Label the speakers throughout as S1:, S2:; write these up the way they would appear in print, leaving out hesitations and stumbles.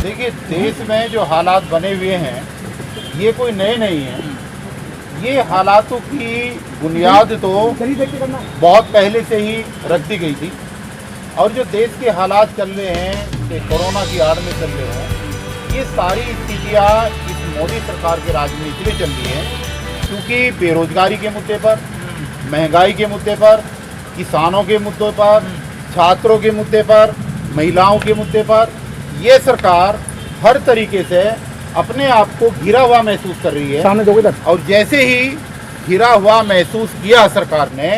S1: देखिए, देश में जो हालात बने हुए हैं ये कोई नए नहीं हैं। ये हालातों की बुनियाद तो बहुत पहले से ही रख दी गई थी। और जो देश के हालात चल रहे हैं कि कोरोना की आड़ में चल रहे हैं, ये सारी स्थितियाँ इस मोदी सरकार के राजनीति में चल रही हैं। क्योंकि बेरोजगारी के मुद्दे पर, महंगाई के मुद्दे पर, किसानों के मुद्दों पर, छात्रों के मुद्दे पर, महिलाओं के मुद्दे पर ये सरकार हर तरीके से अपने आप को घिरा हुआ महसूस कर रही है। और जैसे ही घिरा हुआ महसूस किया सरकार ने,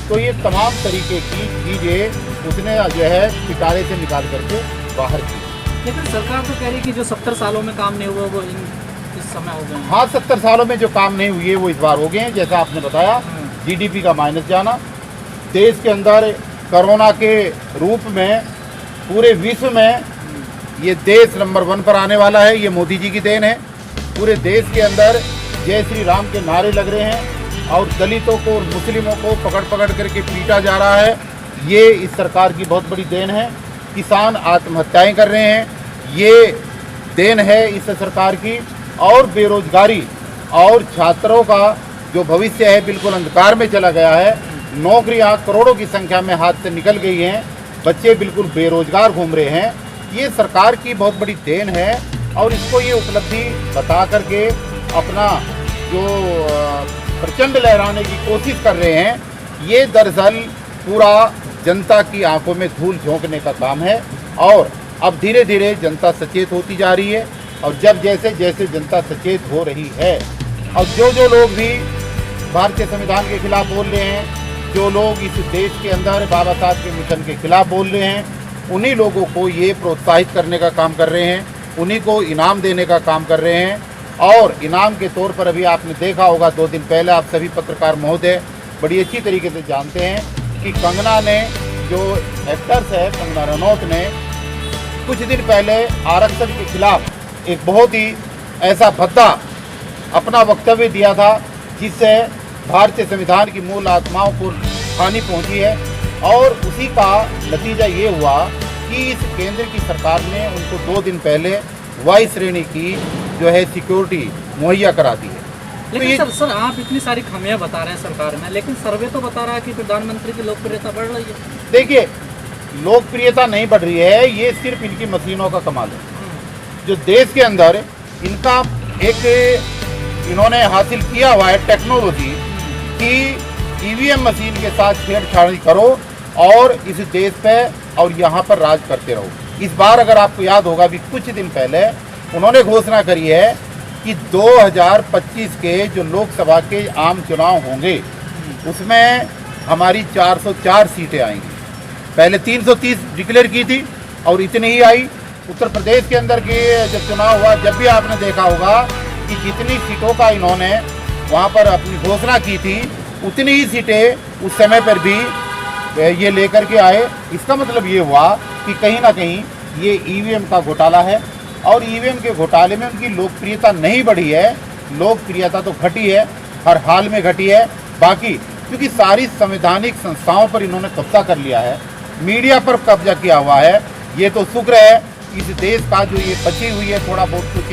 S1: तो ये तमाम तरीके की चीज़ें उसने जो है पिटारे से निकाल करके बाहर की।
S2: लेकिन सरकार तो कह रही है कि जो 70 सालों में काम नहीं हुआ वो इस समय हो गए।
S1: हाँ, 70 सालों में जो काम नहीं हुए वो इस बार हो गए हैं। जैसा आपने बताया, जीडीपी का माइनस जाना, देश के अंदर कोरोना के रूप में पूरे विश्व में ये देश नंबर 1 पर आने वाला है। ये मोदी जी की देन है। पूरे देश के अंदर जय श्री राम के नारे लग रहे हैं और दलितों को और मुस्लिमों को पकड़ पकड़ करके पीटा जा रहा है। ये इस सरकार की बहुत बड़ी देन है। किसान आत्महत्याएं कर रहे हैं, ये देन है इस सरकार की। और बेरोजगारी और छात्रों का जो भविष्य है बिल्कुल अंधकार में चला गया है। नौकरियां करोड़ों की संख्या में हाथ से निकल गई हैं, बच्चे बिल्कुल बेरोजगार घूम रहे हैं। ये सरकार की बहुत बड़ी देन है और इसको ये उपलब्धि बता करके अपना जो प्रचंड लहराने की कोशिश कर रहे हैं, ये दरअसल पूरा जनता की आंखों में धूल झोंकने का काम है। और अब धीरे धीरे जनता सचेत होती जा रही है। और जब जैसे जैसे जनता सचेत हो रही है और जो लोग भी भारतीय संविधान के खिलाफ बोल रहे हैं, जो लोग इस देश के अंदर बाबा साहब के मिशन के खिलाफ बोल रहे हैं, उन्हीं लोगों को ये प्रोत्साहित करने का काम कर रहे हैं, उन्हीं को इनाम देने का काम कर रहे हैं। और इनाम के तौर पर अभी आपने देखा होगा 2 दिन पहले, आप सभी पत्रकार महोदय बड़ी अच्छी तरीके से जानते हैं कि कंगना ने, जो एक्टर्स है कंगना रनौत ने, कुछ दिन पहले आरक्षण के खिलाफ एक बहुत ही ऐसा भद्दा अपना वक्तव्य दिया था जिससे भारतीय संविधान की मूल आत्माओं को हानि पहुंची है। और उसी का नतीजा ये हुआ कि इस केंद्र की सरकार ने उनको 2 दिन पहले वाई श्रेणी की जो है सिक्योरिटी मुहैया करा दी है।
S2: लेकिन सर आप इतनी सारी खामियां बता रहे हैं सरकार में, लेकिन सर्वे तो बता रहा है कि प्रधानमंत्री की लोकप्रियता बढ़ रही है।
S1: देखिए, लोकप्रियता नहीं बढ़ रही है, ये सिर्फ इनकी मशीनों का कमाल है। जो देश के अंदर इनका एक इन्होंने हासिल किया हुआ है टेक्नोलॉजी कि ईवीएम मशीन के साथ छेड़छाड़ करो और इस देश पे और यहाँ पर राज करते रहो। इस बार अगर आपको याद होगा, भी कुछ दिन पहले उन्होंने घोषणा करी है कि 2025 के जो लोकसभा के आम चुनाव होंगे उसमें हमारी 404 सीटें आएंगी। पहले 330 डिक्लेयर की थी और इतनी ही आई। उत्तर प्रदेश के अंदर के जब चुनाव हुआ, जब भी आपने देखा होगा कि जितनी सीटों का इन्होंने वहाँ पर अपनी घोषणा की थी, उतनी ही सीटें उस समय पर भी ये लेकर के आए। इसका मतलब ये हुआ कि कहीं ना कहीं ये ईवीएम का घोटाला है और ईवीएम के घोटाले में उनकी लोकप्रियता नहीं बढ़ी है, लोकप्रियता तो घटी है, हर हाल में घटी है। बाकी क्योंकि सारी संवैधानिक संस्थाओं पर इन्होंने कब्जा कर लिया है, मीडिया पर कब्जा किया हुआ है। ये तो शुक्र है इस देश का जो ये बची हुई है, थोड़ा बहुत कुछ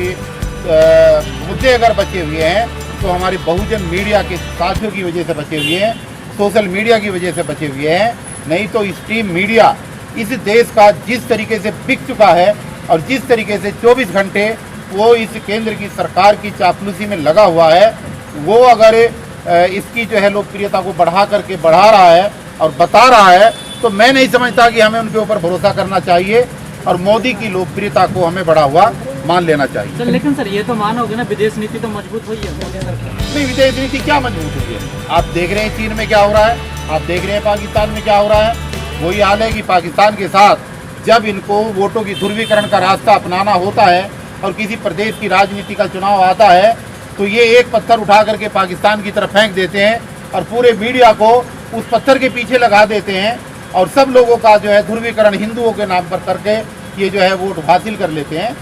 S1: मुद्दे अगर बचे हुए हैं तो हमारे बहुजन मीडिया के साथियों की वजह से बचे हुए हैं, सोशल मीडिया की वजह से बचे हुए हैं। नहीं तो स्ट्रीम मीडिया इस देश का जिस तरीके से बिक चुका है और जिस तरीके से 24 घंटे वो इस केंद्र की सरकार की चापलूसी में लगा हुआ है, वो अगर इसकी जो है लोकप्रियता को बढ़ा करके बढ़ा रहा है और बता रहा है, तो मैं नहीं समझता कि हमें उनके ऊपर भरोसा करना चाहिए और मोदी की लोकप्रियता को हमें बढ़ा हुआ मान लेना चाहिए।
S2: सर, लेकिन सर ये तो मानोगे ना, विदेश नीति तो मजबूत हुई है मोदी सरकार।
S1: नहीं, विदेश नीति क्या मजबूत हुई है? आप देख रहे हैं चीन में क्या हो रहा है, आप देख रहे हैं पाकिस्तान में क्या हो रहा है। वही हाल है कि पाकिस्तान के साथ जब इनको वोटों की ध्रुवीकरण का रास्ता अपनाना होता है और किसी प्रदेश की राजनीति का चुनाव आता है, तो ये एक पत्थर उठा करके पाकिस्तान की तरफ फेंक देते हैं और पूरे मीडिया को उस पत्थर के पीछे लगा देते हैं और सब लोगों का जो है ध्रुवीकरण हिंदुओं के नाम पर करके ये जो है वोट हासिल कर लेते हैं।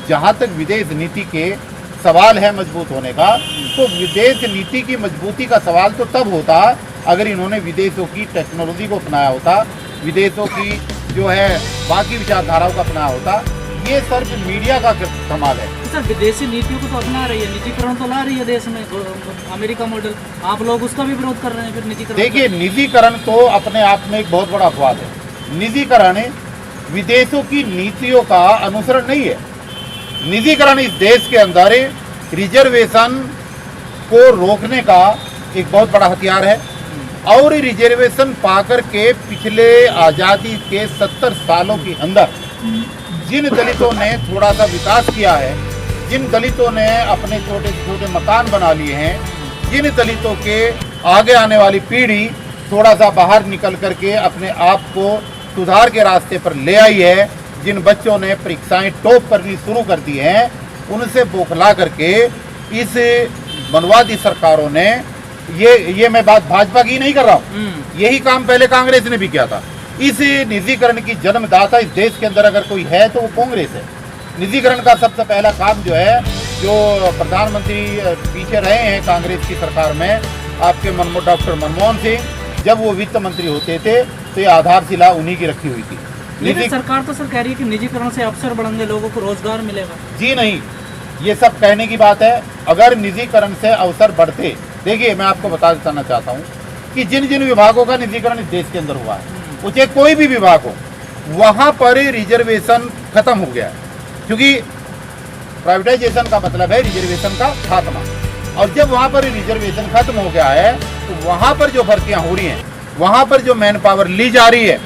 S1: जहाँ तक विदेश नीति के सवाल है मजबूत होने का, तो विदेश नीति की मजबूती का सवाल तो तब होता अगर इन्होंने विदेशों की टेक्नोलॉजी को अपनाया होता, विदेशों की जो है बाकी विचारधाराओं को अपनाया होता। ये सिर्फ मीडिया का कमाल है।
S2: सर विदेशी नीतियों को तो अपना रही है, निजीकरण तो ला रही है देश में, अमेरिका मॉडल, आप लोग उसका भी विरोध कर रहे हैं फिर निजीकरण।
S1: देखिए, निजीकरण तो अपने आप में एक बहुत बड़ा अपवाद है। निजीकरण विदेशों की नीतियों का अनुसरण नहीं है। निजीकरण इस देश के अंदर रिजर्वेशन को रोकने का एक बहुत बड़ा हथियार है, और रिजर्वेशन पाकर के पिछले आज़ादी के 70 सालों के अंदर जिन दलितों ने थोड़ा सा विकास किया है, जिन दलितों ने अपने छोटे छोटे मकान बना लिए हैं, जिन दलितों के आगे आने वाली पीढ़ी थोड़ा सा बाहर निकल करके अपने आप को सुधार के रास्ते पर ले आई है, जिन बच्चों ने परीक्षाएं टॉप करनी शुरू कर दी हैं, उनसे बौखला करके इस मनवादी सरकारों ने ये मैं बात भाजपा की नहीं कर रहा हूँ, यही काम पहले कांग्रेस ने भी किया था। इस निजीकरण की जन्मदाता इस देश के अंदर अगर कोई है तो वो कांग्रेस है। निजीकरण का सबसे पहला काम जो है, जो प्रधानमंत्री पीछे रहे हैं कांग्रेस की सरकार में, आपके डॉक्टर मनमोहन सिंह, जब वो वित्त मंत्री होते थे तो ये आधारशिला उन्हीं की रखी हुई थी।
S2: लेकिन सरकार तो सर कह रही है कि निजीकरण से अवसर बढ़ेंगे, लोगों को रोजगार मिलेगा।
S1: जी नहीं, ये सब कहने की बात है। अगर निजीकरण से अवसर बढ़ते, देखिए मैं आपको बता देना चाहता हूँ कि जिन जिन विभागों का निजीकरण इस देश के अंदर हुआ है, चाहे कोई भी विभाग हो, वहाँ पर रिजर्वेशन खत्म हो गया है, क्योंकि प्राइवेटाइजेशन का मतलब है रिजर्वेशन का खात्मा। और जब वहाँ पर रिजर्वेशन खत्म हो गया है तो वहाँ पर जो भर्तियाँ हो रही हैं, वहाँ पर जो मैन पावर ली जा रही है,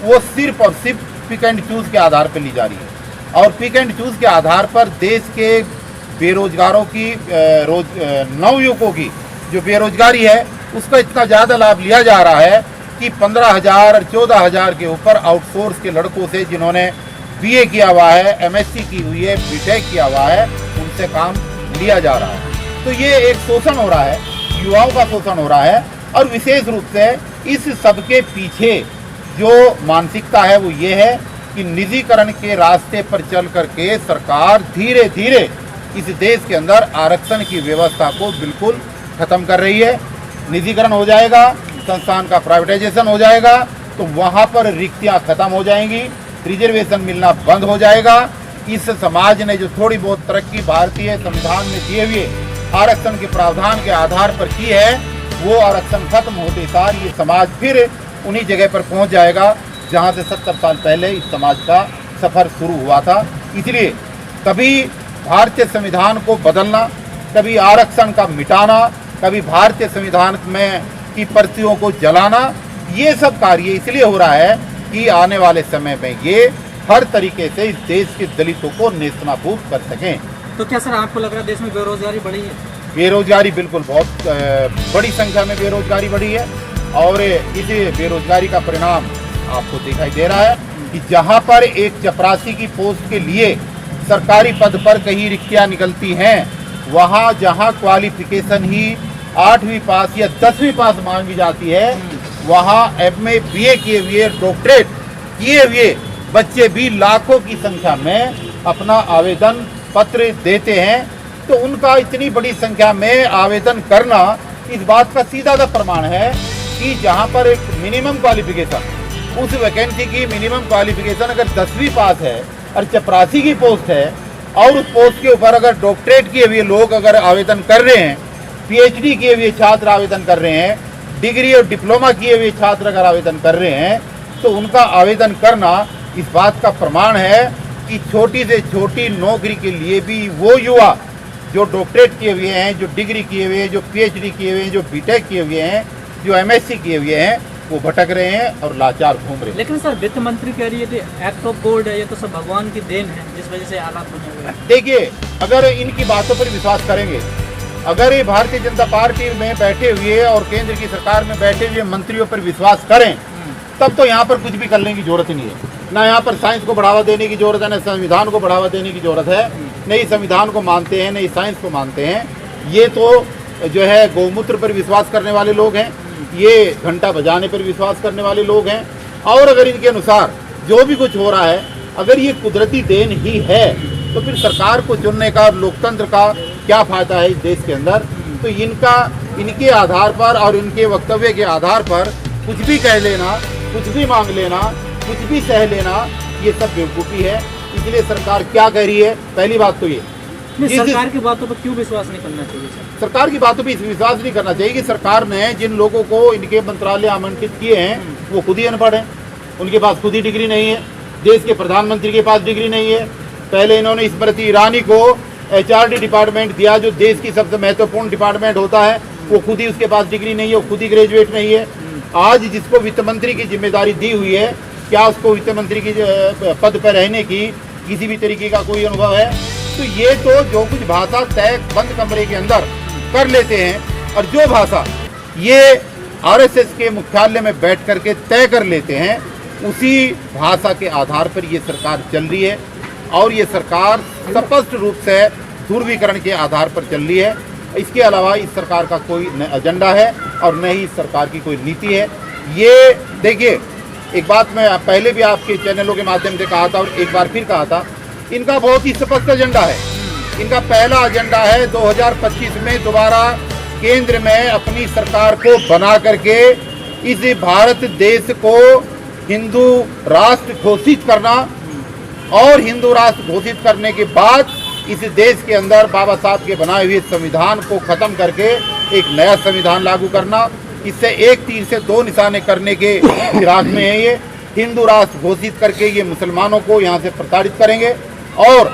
S1: वो सिर्फ और सिर्फ पिक एंड चूज के आधार पर ली जा रही है। और पिक एंड चूज के आधार पर देश के बेरोजगारों की नवयुवकों की जो बेरोजगारी है, उसका इतना ज़्यादा लाभ लिया जा रहा है कि 15,000 और 14,000 के ऊपर आउटसोर्स के लड़कों से, जिन्होंने बीए किया हुआ है, एमएससी की हुई है, बीटेक किया हुआ है, उनसे काम लिया जा रहा है। तो ये एक शोषण हो रहा है, युवाओं का शोषण हो रहा है। और विशेष रूप से इस सब के पीछे जो मानसिकता है वो ये है कि निजीकरण के रास्ते पर चल करके सरकार धीरे धीरे इस देश के अंदर आरक्षण की व्यवस्था को बिल्कुल खत्म कर रही है। निजीकरण हो जाएगा, संस्थान का प्राइवेटाइजेशन हो जाएगा, तो वहाँ पर रिक्तियाँ खत्म हो जाएंगी, रिजर्वेशन मिलना बंद हो जाएगा। इस समाज ने जो थोड़ी बहुत तरक्की भारतीय संविधान में दिए हुए आरक्षण के प्रावधान के आधार पर की है, वो आरक्षण खत्म होते सार ये समाज फिर उन्हीं जगह पर पहुँच जाएगा जहाँ से 70 साल पहले इस समाज का सफ़र शुरू हुआ था। इसलिए कभी भारतीय संविधान को बदलना, कभी आरक्षण का मिटाना, कभी भारतीय संविधान में की प्रतियों को जलाना, ये सब कार्य इसलिए हो रहा है कि आने वाले समय में ये हर तरीके से इस देश के दलितों को नेस्तनाबूद कर सकें।
S2: तो क्या सर आपको लग रहा है देश में बेरोजगारी बढ़ी है?
S1: बेरोजगारी बिल्कुल बहुत बड़ी संख्या में बेरोजगारी बढ़ी है, और इस बेरोजगारी का परिणाम आपको दिखाई दे रहा है कि जहाँ पर एक चपरासी की पोस्ट के लिए सरकारी पद पर कहीं रिक्तियाँ निकलती हैं, वहाँ जहाँ क्वालिफिकेशन ही 8वीं पास या 10वीं पास मांगी जाती है, वहाँ एमए बीए किए हुए, डॉक्टरेट किए हुए बच्चे भी लाखों की संख्या में अपना आवेदन पत्र देते हैं। तो उनका इतनी बड़ी संख्या में आवेदन करना इस बात का सीधा सा प्रमाण है कि जहाँ पर एक मिनिमम क्वालिफिकेशन, उस वैकेंसी की मिनिमम क्वालिफिकेशन अगर 10वीं पास है और चपरासी की पोस्ट है, और उस पोस्ट के ऊपर अगर डॉक्टरेट किए हुए लोग अगर आवेदन कर रहे हैं, पीएचडी किए हुए छात्र आवेदन कर रहे हैं, डिग्री और डिप्लोमा किए हुए छात्र अगर आवेदन कर रहे हैं, तो उनका आवेदन करना इस बात का प्रमाण है कि छोटी से छोटी नौकरी के लिए भी वो युवा जो डॉक्टरेट किए हुए हैं, जो डिग्री किए हुए हैं, जो पीएचडी किए हुए हैं, जो बीटेक किए हुए हैं, जो एमएससी किए हुए हैं, वो भटक रहे हैं और लाचार घूम रहे हैं।
S2: लेकिन सर वित्त मंत्री कह रही है कि एक्ट ऑफ गॉड है, ये तो सब भगवान की देन है जिस वजह से हालात बने हुए हैं।
S1: देखिए, अगर इनकी बातों पर विश्वास करेंगे, अगर ये भारतीय जनता पार्टी में बैठे हुए और केंद्र की सरकार में बैठे हुए मंत्रियों पर विश्वास करें, तब तो यहाँ पर कुछ भी करने की जरूरत ही नहीं है। ना यहाँ पर साइंस को बढ़ावा देने की जरूरत है, ना संविधान को बढ़ावा देने की जरूरत है। नहीं संविधान को मानते हैं, नहीं साइंस को मानते हैं। ये तो जो है गौमूत्र पर विश्वास करने वाले लोग हैं, ये घंटा बजाने पर विश्वास करने वाले लोग हैं। और अगर इनके अनुसार जो भी कुछ हो रहा है, अगर ये कुदरती देन ही है, तो फिर सरकार को चुनने का, लोकतंत्र का क्या फायदा है इस देश के अंदर। तो इनके आधार पर और इनके वक्तव्य के आधार पर कुछ भी कह लेना, कुछ भी मांग लेना, कुछ भी सह लेना, ये सब बेवकूफ़ी है। इसलिए सरकार क्या कह रही है, पहली बात तो ये
S2: नहीं, सरकार की बातों पर क्यों विश्वास नहीं करना चाहिए सर?
S1: सरकार की बातों पर विश्वास नहीं करना चाहिए कि सरकार ने जिन लोगों को इनके मंत्रालय आवंटित किए हैं वो खुद ही अनपढ़ हैं, उनके पास खुद ही डिग्री नहीं है, देश के प्रधानमंत्री के पास डिग्री नहीं है। पहले इन्होंने स्मृति ईरानी को HRD डिपार्टमेंट दिया, जो देश की सबसे महत्वपूर्ण डिपार्टमेंट होता है, वो खुद ही उसके पास डिग्री नहीं है, वो खुद ही ग्रेजुएट नहीं है। आज जिसको वित्त मंत्री की जिम्मेदारी दी हुई है, क्या उसको वित्त मंत्री की पद पर रहने की किसी भी तरीके का कोई अनुभव है? तो ये तो जो कुछ भाषा तय बंद कमरे के अंदर कर लेते हैं, और जो भाषा ये RSS के मुख्यालय में बैठ करके तय कर लेते हैं, उसी भाषा के आधार पर ये सरकार चल रही है। और ये सरकार स्पष्ट रूप से ध्रुवीकरण के आधार पर चल रही है। इसके अलावा इस सरकार का कोई न एजेंडा है और न ही इस सरकार की कोई नीति है। ये देखिए, एक बात मैं पहले भी आपके चैनलों के माध्यम से कहा था और एक बार फिर कहा था, इनका बहुत ही स्पष्ट एजेंडा है। इनका पहला एजेंडा है 2025 में दोबारा केंद्र में अपनी सरकार को बना करके इस भारत देश को हिंदू राष्ट्र घोषित करना, और हिंदू राष्ट्र घोषित करने के बाद इस देश के अंदर बाबा साहब के बनाए हुए संविधान को खत्म करके एक नया संविधान लागू करना। इससे एक तीर से दो निशाने करने के फिराक में है। ये हिंदू राष्ट्र घोषित करके ये मुसलमानों को यहाँ से प्रताड़ित करेंगे, और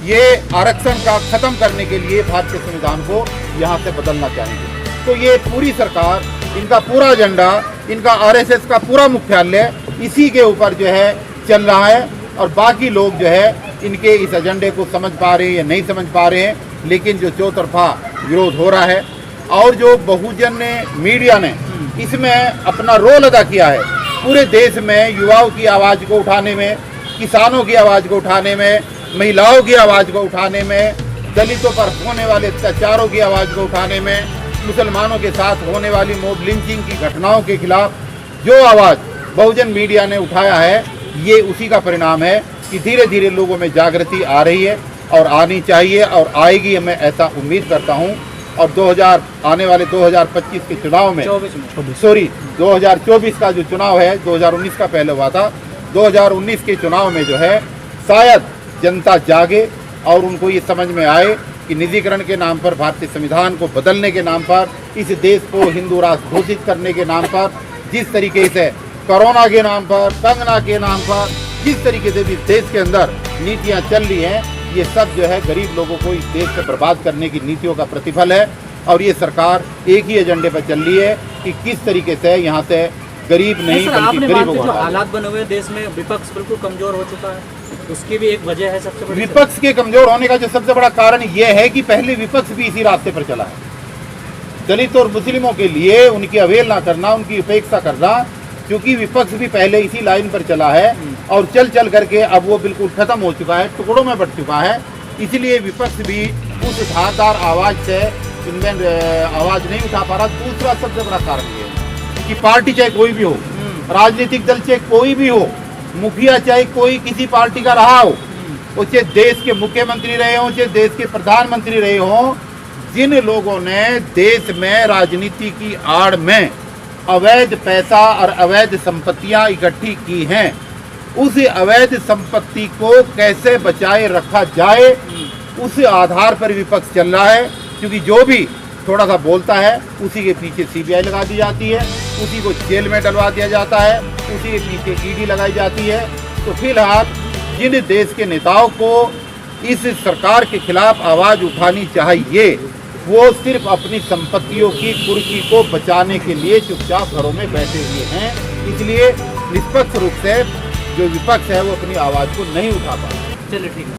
S1: ये आरक्षण का खत्म करने के लिए भारतीय संविधान को यहाँ से बदलना चाहेंगे। तो ये पूरी सरकार, इनका पूरा एजेंडा, इनका RSS का पूरा मुख्यालय इसी के ऊपर जो है चल रहा है। और बाकी लोग जो है इनके इस एजेंडे को समझ पा रहे हैं या नहीं समझ पा रहे हैं, लेकिन जो चौतरफा विरोध हो रहा है और जो बहुजन मीडिया ने इसमें अपना रोल अदा किया है, पूरे देश में युवाओं की आवाज़ को उठाने में, किसानों की आवाज़ को उठाने में, महिलाओं की आवाज़ को उठाने में, दलितों पर होने वाले अत्याचारों की आवाज़ को उठाने में, मुसलमानों के साथ होने वाली मॉब लिंचिंग की घटनाओं के खिलाफ जो आवाज़ बहुजन मीडिया ने उठाया है, ये उसी का परिणाम है कि धीरे धीरे लोगों में जागृति आ रही है और आनी चाहिए और आएगी, मैं ऐसा उम्मीद करता हूँ। और आने वाले 2025 के चुनाव में 2024 का जो चुनाव है, 2019 का पहले हुआ था, 2019 के चुनाव में जो है शायद जनता जागे और उनको ये समझ में आए कि निजीकरण के नाम पर, भारतीय संविधान को बदलने के नाम पर, इस देश को हिंदू राष्ट्र घोषित करने के नाम पर, जिस तरीके से कोरोना के नाम पर, कंगना के नाम पर, जिस तरीके से भी देश के अंदर नीतियां चल रही हैं, ये सब जो है गरीब लोगों को इस देश से बर्बाद करने की नीतियों का प्रतिफल है। और ये सरकार एक ही एजेंडे पर चल रही है कि किस तरीके से यहाँ से गरीब नहीं बल्कि गरीबों को।
S2: जो हालात बने हुए देश में, विपक्ष बिल्कुल कमजोर हो चुका है, उसकी भी एक वजह है सबसे बड़ी।
S1: विपक्ष के कमजोर होने का जो सबसे बड़ा कारण यह है कि पहले विपक्ष भी इसी रास्ते पर चला है। दलित और मुस्लिमों के लिए उनकी अवहेलना करना, उनकी उपेक्षा करना, क्योंकि विपक्ष भी पहले इसी लाइन पर चला है और चल चल करके अब वो बिल्कुल खत्म हो चुका है, टुकड़ों में बट चुका है। इसलिए विपक्ष भी उस धारदार आवाज से इनमें आवाज नहीं उठा पा रहा। दूसरा सबसे बड़ा कारण ये है कि पार्टी चाहे कोई भी हो, राजनीतिक दल चाहे कोई भी हो, मुखिया चाहे कोई किसी पार्टी का रहा हो, वो चाहे देश के मुख्यमंत्री रहे हो, चाहे देश के प्रधानमंत्री रहे हो, जिन लोगों ने देश में राजनीति की आड़ में अवैध पैसा और अवैध संपत्तियां इकट्ठी की हैं, उस अवैध संपत्ति को कैसे बचाए रखा जाए, उस आधार पर विपक्ष चल रहा है। क्योंकि जो भी थोड़ा सा बोलता है उसी के पीछे CBI लगा दी जाती है, उसी को जेल में डलवा दिया जाता है, उसी के पीछे ED लगाई जाती है। तो फिलहाल जिन देश के नेताओं को इस सरकार के खिलाफ आवाज़ उठानी चाहिए, वो सिर्फ अपनी संपत्तियों की कुर्सी को बचाने के लिए चुपचाप घरों में बैठे हुए हैं। इसलिए निष्पक्ष रूप से जो विपक्ष है वो अपनी आवाज़ को नहीं उठा पा रहा।
S2: चलिए ठीक है।